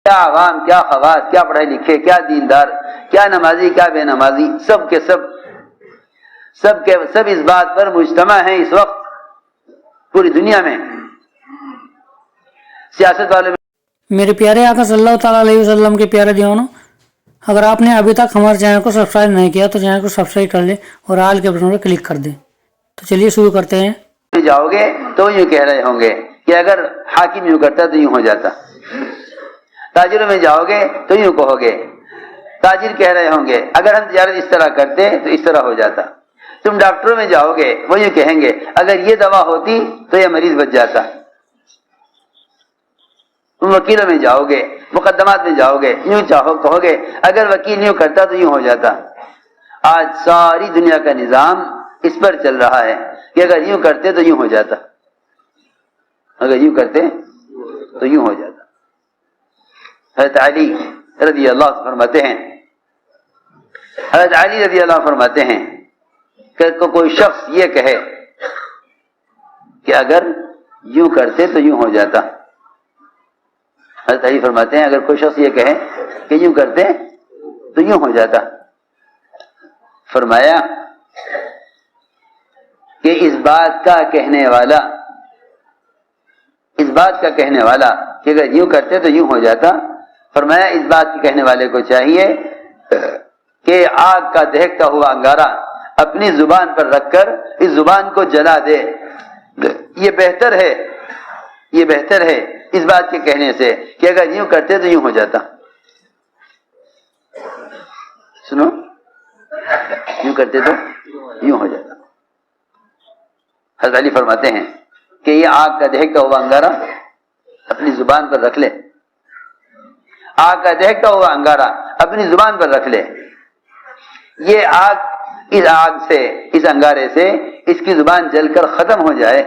کیا عوام، کیا خواص، کیا پڑھے لکھے، کیا دیندار، کیا نمازی، کیا بے نمازی، سب کے سب اس بات پر مجتمع ہیں اس وقت پوری دنیا میں سیاست والے. میرے پیارے آقا صلی اللہ تعالیٰ علیہ وسلم کے پیارے دیوانوں، اگر آپ نے ابھی تک ہمارے چینل کو سبسکرائب نہیں کیا تو چینل کو سبسکرائب کر لیں اور آل کے بٹن پر کلک کر دیں. تو چلیے شروع کرتے ہیں. جاؤ گے تو یوں کہہ رہے ہوں گے کہ اگر حاکم یوں کرتا تو یوں ہو جاتا. تاجروں میں جاؤ گے تو یوں کہو گے، تاجر کہہ رہے ہوں گے اگر ہم تجارت اس طرح کرتے تو اس طرح ہو جاتا. تم ڈاکٹروں میں جاؤ گے وہ یوں کہیں گے اگر یہ دوا ہوتی تو یہ مریض بچ جاتا. تم وکیلوں میں جاؤ گے، مقدمات میں جاؤ گے، یوں کہو گے اگر وکیل یوں کرتا تو یوں ہو جاتا. آج ساری دنیا کا نظام اس پر چل رہا ہے کہ اگر یوں کرتے تو یوں ہو جاتا، اگر یوں کرتے تو یوں ہو جاتا. حضرت علی رضی اللہ عنہ فرماتے ہیں، حضرت علی رضی اللہ عنہ فرماتے ہیں کہ کوئی شخص یہ کہے کہ اگر یوں کرتے تو یوں ہو جاتا. حضرت علی فرماتے ہیں اگر کوئی شخص یہ کہے کہ یوں کرتے تو یوں ہو جاتا، فرمایا کہ اس بات کا کہنے والا کہ اگر یوں کرتے تو یوں ہو جاتا، فرمایا اس بات کے کہنے والے کو چاہیے کہ آگ کا دہکتا ہوا انگارہ اپنی زبان پر رکھ کر اس زبان کو جلا دے. یہ بہتر ہے اس بات کے کہنے سے کہ اگر یوں کرتے تو یوں ہو جاتا. سنو، یوں کرتے تو یوں ہو جاتا. حضرت علی فرماتے ہیں کہ یہ آگ کا دہکتا ہوا انگارہ اپنی زبان پر رکھ لے، آگ کا دہکتا ہوا انگارہ اپنی زبان پر رکھ لے. یہ آگ سے، اس انگارے سے اس کی زبان جل کر ختم ہو جائے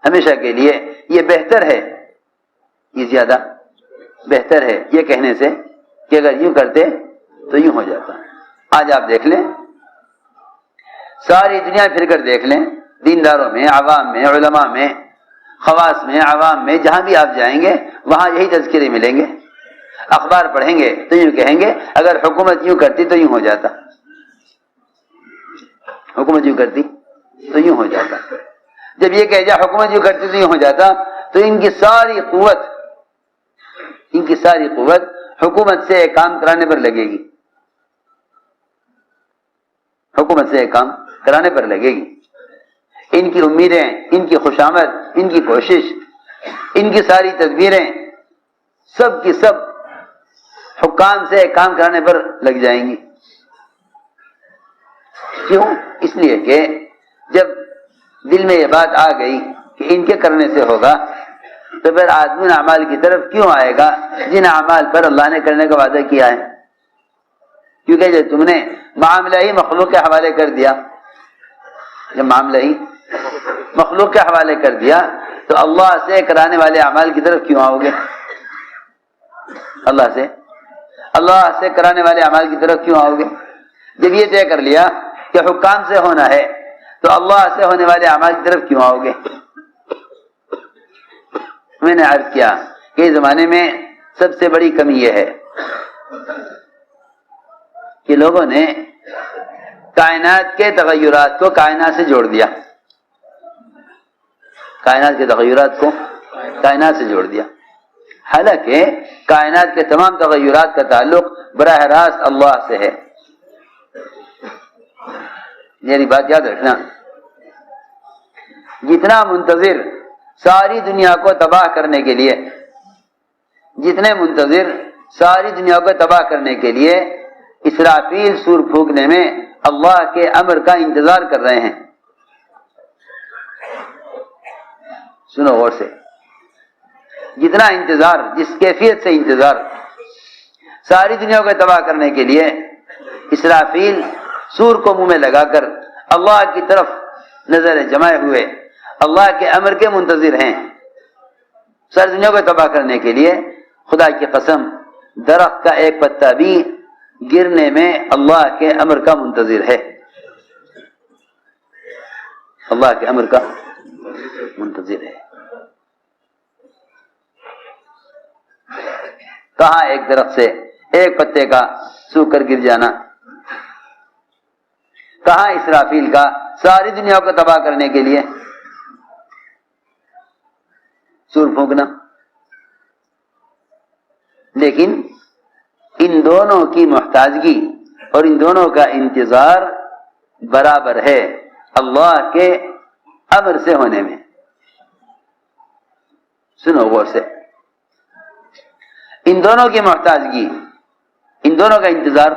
ہمیشہ کے لیے. یہ بہتر ہے، یہ زیادہ بہتر ہے یہ کہنے سے کہ اگر یوں کرتے تو یوں ہو جاتا. آج آپ دیکھ لیں، ساری دنیا پھر کر دیکھ لیں، دینداروں میں، عوام میں، علماء میں، خواص میں، عوام میں، جہاں بھی آپ جائیں گے وہاں یہی تذکرے ملیں گے. اخبار پڑھیں گے تو یوں کہیں گے اگر حکومت یوں کرتی تو یوں ہو جاتا، حکومت یوں کرتی تو یوں ہو جاتا. جب یہ کہہ جائے حکومت یوں کرتی تو یوں ہو جاتا تو ان کی ساری قوت حکومت سے ایک کام کرانے پر لگے گی، حکومت سے ایک کام کرانے پر لگے گی. ان کی امیدیں، ان کی خوشامد، ان کی کوشش، ان کی ساری تدبیریں سب کی سب حکام سے ایک کام کرانے پر لگ جائیں گی. کیوں؟ اس لیے کہ جب دل میں یہ بات آ گئی کہ ان کے کرنے سے ہوگا تو پھر آدمی اعمال کی طرف کیوں آئے گا جن اعمال پر اللہ نے کرنے کا وعدہ کیا ہے. کیونکہ جب تم نے معاملہ ہی مخلوق کے حوالے کر دیا، جب معاملہ ہی مخلوق کے حوالے کر دیا تو اللہ سے کرانے والے اعمال کی طرف کیوں آؤ گے؟ اللہ سے کرانے والے اعمال کی طرف کیوں آؤ گے؟ جب یہ طے کر لیا کہ حکام سے ہونا ہے تو اللہ سے ہونے والے اعمال کی طرف کیوں آؤ گے؟ میں نے عرض کیا کہ اس زمانے میں سب سے بڑی کمی یہ ہے کہ لوگوں نے کائنات کے تغیرات کو کائنات سے جوڑ دیا، کائنات کے تغیرات کو کائنات سے جوڑ دیا، حالانکہ کائنات کے تمام تغیرات کا تعلق براہ راست اللہ سے ہے. میری بات یاد رکھنا، جتنا منتظر ساری دنیا کو تباہ کرنے کے لیے، جتنے منتظر ساری دنیا کو تباہ کرنے کے لیے اسرافیل سور پھونکنے میں اللہ کے امر کا انتظار کر رہے ہیں. سنو غور سے، جتنا انتظار، جس کیفیت سے انتظار ساری دنیا کو تباہ کرنے کے لیے اسرافیل سور کو منہ میں لگا کر اللہ کی طرف نظر جمائے ہوئے اللہ کے امر کے منتظر ہیں ساری دنیا کو تباہ کرنے کے لیے، خدا کی قسم درخت کا ایک پتا بھی گرنے میں اللہ کے امر کا منتظر ہے، اللہ کے امر کا منتظر ہے. کہاں ایک درخت سے ایک پتے کا سوکھ کر گر جانا، کہاں اسرافیل کا ساری دنیا کو تباہ کرنے کے لیے سور پھونکنا۔ لیکن ان دونوں کی محتاجگی اور ان دونوں کا انتظار برابر ہے اللہ کے امر سے ہونے میں۔ سنو غور سے، ان دونوں کی محتاجگی، ان دونوں کا انتظار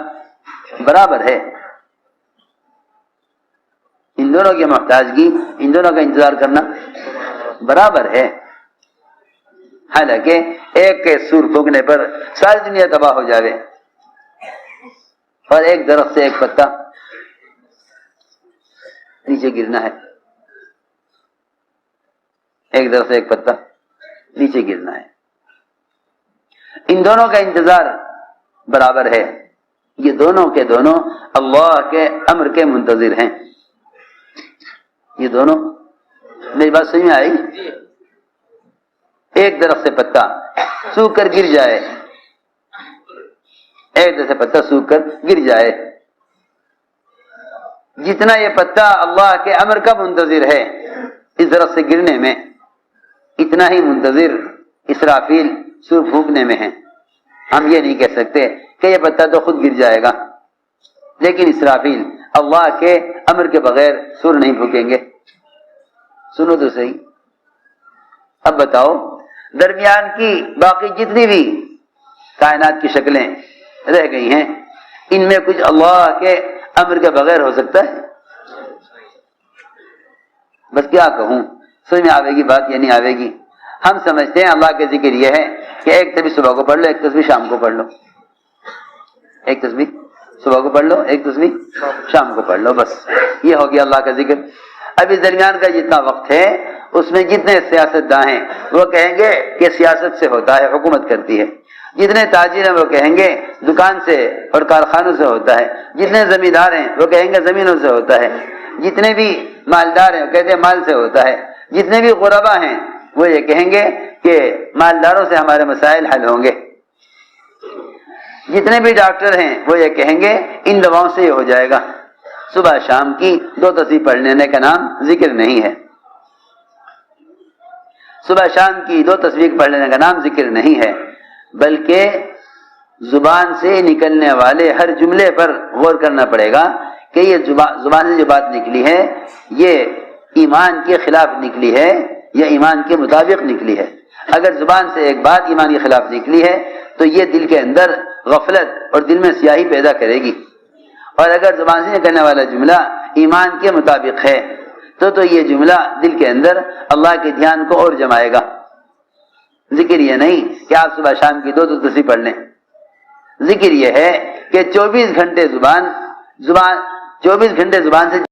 برابر ہے، ان دونوں کی محتاجگی، ان دونوں کا انتظار کرنا برابر ہے۔ حالانکہ ایک کے سور پھونکنے پر ساری دنیا تباہ ہو جاوے اور ایک درخت سے ایک پتا نیچے گرنا ہے، ایک درخت سے ایک پتا نیچے گرنا ہے، ان دونوں کا انتظار برابر ہے۔ یہ دونوں کے دونوں اللہ کے امر کے منتظر ہیں۔ یہ دونوں، میری بات سمجھ میں آئی؟ ایک درخت سے پتا سوکھ کر گر جائے، ایک درخت سے پتا سوکھ کر گر جائے، جتنا یہ پتا اللہ کے امر کا منتظر ہے اس درخت سے گرنے میں، اتنا ہی منتظر اسرافیل سور پھونکنے میں ہے۔ ہم یہ نہیں کہہ سکتے کہ یہ پتا تو خود گر جائے گا، لیکن اسرافیل اللہ کے امر کے بغیر سور نہیں پھونکیں گے۔ سنو تو صحیح، اب بتاؤ درمیان کی باقی جتنی بھی کائنات کی شکلیں رہ گئی ہیں، ان میں کچھ اللہ کے امر کے بغیر ہو سکتا ہے؟ بس کیا کہوں، سمجھ میں آوے گی بات یا نہیں آوے گی؟ ہم سمجھتے ہیں اللہ کے ذکر یہ ہے کہ ایک تسبیح صبح کو پڑھ لو، ایک تسبیح شام کو پڑھ لو، ایک تسبیح صبح کو پڑھ لو، ایک تسبیح شام کو پڑھ لو، بس یہ ہو گیا اللہ کا ذکر۔ اب اس درمیان کا جتنا وقت ہے اس میں جتنے سیاستداں ہیں وہ کہیں گے کہ سیاست سے ہوتا ہے، حکومت کرتی ہے، جتنے تاجر ہیں وہ کہیں گے دکان سے اور کارخانوں سے ہوتا ہے، جتنے زمیندار ہیں وہ کہیں گے زمینوں سے ہوتا ہے، جتنے بھی مالدار ہیں وہ کہتے ہیں مال سے ہوتا ہے، جتنے بھی غربا ہیں وہ یہ کہیں گے کہ مالداروں سے ہمارے مسائل حل ہوں گے، جتنے بھی ڈاکٹر ہیں وہ یہ کہیں گے ان دواؤں سے یہ ہو جائے گا۔ صبح شام کی دو تسبیح پڑھ لینے کا نام ذکر نہیں ہے، صبح شام کی دو تسبیح پڑھ لینے کا نام ذکر نہیں ہے، بلکہ زبان سے نکلنے والے ہر جملے پر غور کرنا پڑے گا کہ یہ زبان سے جو بات نکلی ہے یہ ایمان کے خلاف نکلی ہے یا ایمان کے مطابق نکلی ہے۔ اگر زبان سے ایک بات ایمان کے خلاف نکلی ہے تو یہ دل کے اندر غفلت اور دل میں سیاہی پیدا کرے گی، اور اگر زبان سے نکلنے والا جملہ ایمان کے مطابق ہے تو یہ جملہ دل کے اندر اللہ کے دھیان کو اور جمائے گا۔ ذکر یہ نہیں کہ آپ صبح شام کی دو تسبیح پڑھ لیں، ذکر یہ ہے کہ 24 گھنٹے زبان سے۔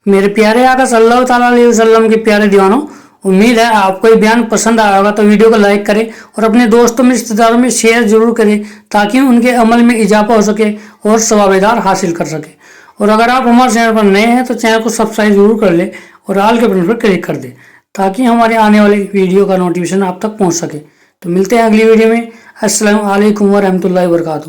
میرے پیارے آقا صلی اللہ تعالیٰ علیہ وسلم کے پیارے دیوانوں، امید ہے آپ کو یہ بیان پسند آیا ہوگا، تو ویڈیو کو لائک کریں اور اپنے دوستوں میں رشتہ داروں میں شیئر ضرور کریں تاکہ ان کے عمل میں اضافہ ہو سکے اور ثواب دار حاصل کر سکے۔ اور اگر آپ ہمارے چینل پر نئے ہیں تو چینل کو سبسکرائب ضرور کر لیں اور آل کے بٹن پر کلک کر دیں تاکہ ہمارے آنے والی ویڈیو کا نوٹیفیکیشن آپ تک پہنچ سکے۔ تو ملتے ہیں اگلی ویڈیو میں۔ السلام علیکم ورحمۃ اللہ وبرکاتہ۔